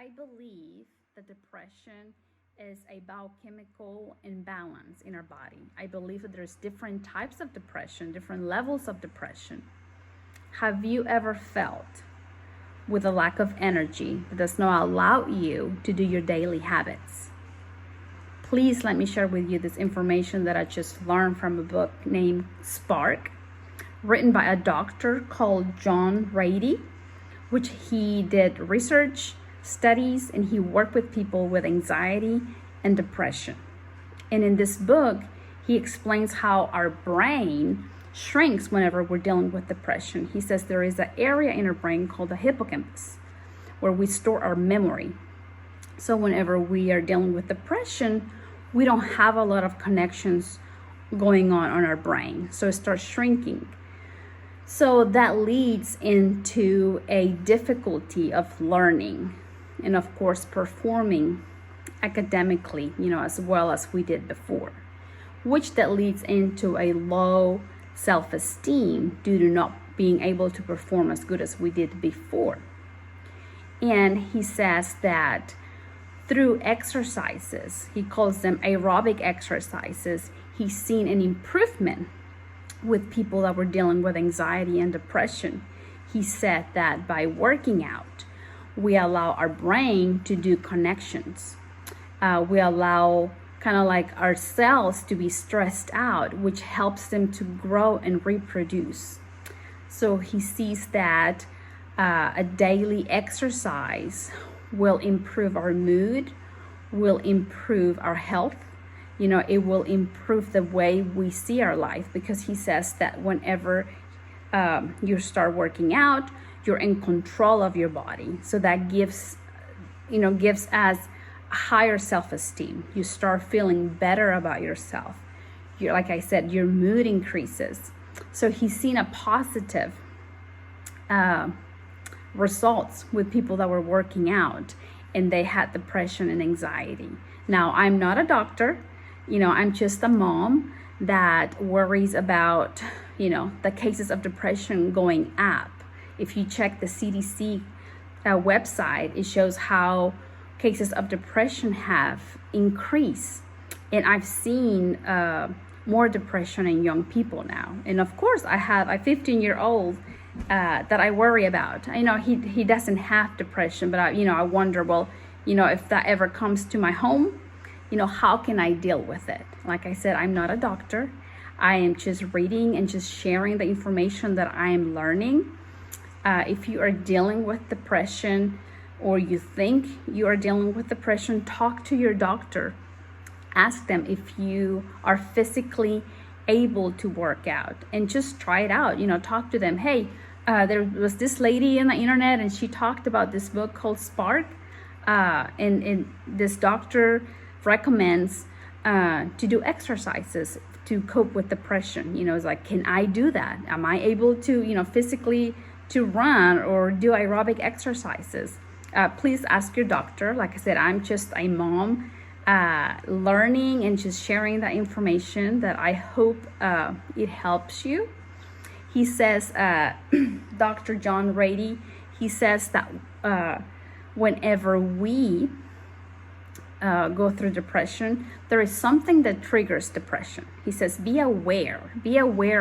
I believe that depression is a biochemical imbalance in our body. I believe that there's different types of depression, different levels of depression. Have you ever felt with a lack of energy that does not allow you to do your daily habits? Please let me share with you this information that I just learned from a book named Spark, written by a doctor called John Ratey, which he did research, studies, and he worked with people with anxiety and depression. And in this book, he explains how our brain shrinks whenever we're dealing with depression. He says there is an area in our brain called the hippocampus where we store our memory. So whenever we are dealing with depression, we don't have a lot of connections going on our brain. So it starts shrinking. So that leads into a difficulty of learning and of course performing academically, as well as we did before, which that leads into a low self-esteem due to not being able to perform as good as we did before. And he says that through exercises, he calls them aerobic exercises, he's seen an improvement with people that were dealing with anxiety and depression. He said that by working out, we allow our brain to do connections. We allow kind of like our cells to be stressed out, which helps them to grow and reproduce. So he sees that a daily exercise will improve our mood, will improve our health. It will improve the way we see our life, because he says that whenever you start working out, you're in control of your body. So that gives us higher self-esteem. You start feeling better about yourself. Like I said, your mood increases. So he's seen a positive results with people that were working out and they had depression and anxiety. Now, I'm not a doctor. I'm just a mom that worries about, the cases of depression going up. If you check the CDC website, it shows how cases of depression have increased. And I've seen more depression in young people now. And of course, I have a 15-year-old that I worry about. He doesn't have depression, but I wonder, well, if that ever comes to my home, how can I deal with it? Like I said, I'm not a doctor. I am just reading and just sharing the information that I am learning. If you are dealing with depression or you think you are dealing with depression, talk to your doctor. Ask them if you are physically able to work out and just try it out. Talk to them. Hey, there was this lady on the internet and she talked about this book called Spark. And this doctor recommends to do exercises to cope with depression. It's like, can I do that? Am I able to, physically to run or do aerobic exercises? Please ask your doctor. Like I said, I'm just a mom learning and just sharing that information that I hope it helps you. He says, Dr. John Ratey, he says that whenever we go through depression, there is something that triggers depression. He says, be aware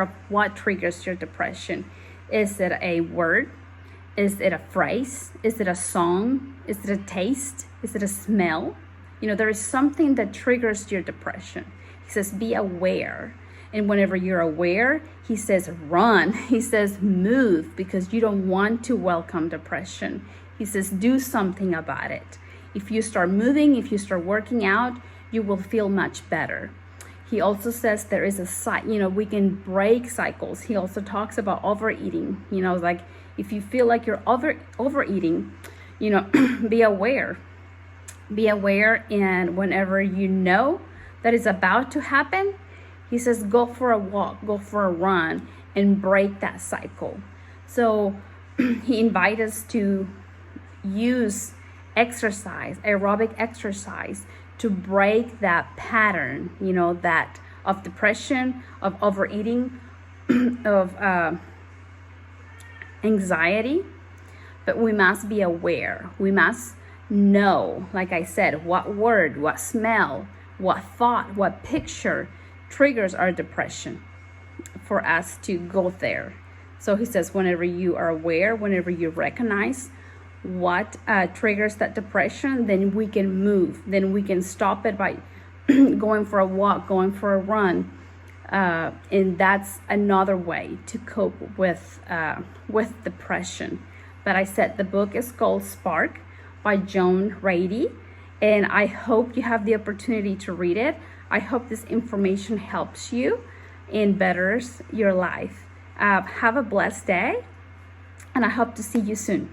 of what triggers your depression. Is it a word? Is it a phrase? Is it a song? Is it a taste? Is it a smell? There is something that triggers your depression. He says, be aware. And whenever you're aware, he says, run. He says, move, because you don't want to welcome depression. He says, do something about it. If you start moving, if you start working out, you will feel much better. He also says there is we can break cycles. He also talks about overeating. Like if you feel like you're overeating, be aware. Be aware, and whenever you know that is about to happen, he says, go for a walk, go for a run, and break that cycle. So he invites us to use exercise, aerobic exercise, to break that pattern, that of depression, of overeating, of anxiety. But we must be aware. We must know, like I said, what word, what smell, what thought, what picture triggers our depression for us to go there. So he says, whenever you are aware, whenever you recognize what triggers that depression, then we can move, then we can stop it by going for a walk, going for a run. And that's another way to cope with depression. But I said the book is called Spark by John Ratey, and I hope you have the opportunity to read it. I hope this information helps you and betters your life. Have a blessed day, and I hope to see you soon.